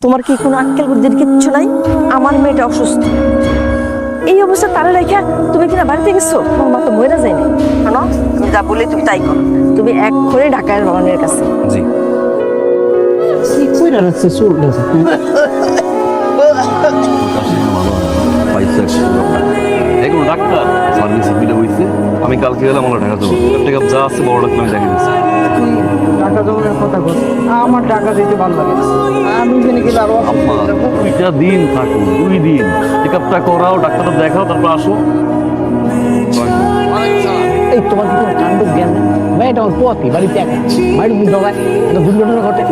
তোমার কি কোনো আক্কেল বুদ্ধির কিচ্ছু নাই? আমার মেয়েটা অসুস্থ, এই অবস্থা তারা রেখে তুমি কিনা বাড়িতে গেছো? তোমার মা তো মরে যায়নি। কেন? আমি যা বলি তুমি তাই করো। তুমি এক করে ঢাকায় রহমানের কাছে। জি কইরা রাখছে চুলটা এগুলো ডাক্তার সার্ভিস মিলে হয়েছে। আমি কালকে গেলাম আমার ঢাকা যাবো, টাকা যা আছে বড় ডাক্তার আমি দেখে দিচ্ছি। টাকা জমানোর কথা বল, আমার টাকা দিতে ভালো লাগে না। আমি জেনে গেলে আরো আম্মা 2টা দিন থাকো, 2 দিন চেক আপটা করাও, ডাক্তারটা দেখাও, তারপর আসো। এই তোমার কি কোনো কাণ্ড জ্ঞান নেই? মেয়েটা আমার পথই বাড়িতে একা, বাড়ির মুখ ঢোকায় একটা দুর্ঘটনা ঘটে।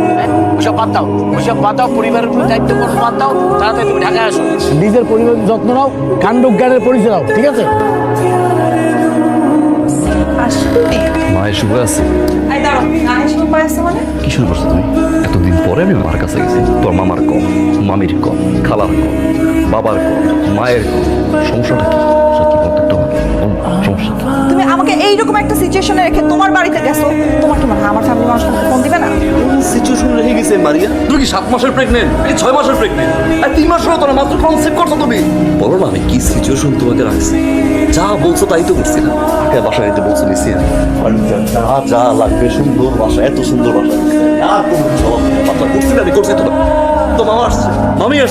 ওসব বাদ দাও, ওসব বাদ দাও, পরিবারের উপর দায়িত্ব করো, বাদ দাও, তাড়াতাড়ি তুমি ঢাকায় আসো। নিজের পরিবারের যত্ন নাও, কাণ্ড জ্ঞানের পরিচয় দাও, ঠিক আছে? মায়ের সুখ আছে। কি শুরু করছো তুমি? এতদিন পরে আমি মার কাছে গেছি। তোর মামার কম, মামির কম, খালার কম, বাবার কম, মায়ের কম। সমস্যাটা কি? সত্যি প্রত্যেকটা সমস্যা কি? তুমি আমাকে এইরকম একটা সিচুয়েশনে রেখে তোমার বাড়িতে গেছো, তোমার কি মনে হয় আমার ফ্যামিলি মানুষ তোমাকে ফোন দিবে না? সিচুয়েশন রেখে গেছে মারিয়া। তুমি কি 7 মাসের প্রেগনেন্ট? 6 মাসের প্রেগনেন্ট? আর 3 মাস হলো তোরা মাত্র কনসেপ্ট করছো তুমি। বলো না আমি কি সিচুয়েশন তোমাকে রাখছি। যা বলছো তাই তো করছি না। আগে বাসায় যেতে বলছো নিছি আমি। যা লাগবে সুন্দর বাসা, এত সুন্দর বাসা আর কোনো বাসা করছি না, আমি করছি তো। তো মামা আসছে, মামি আসছে।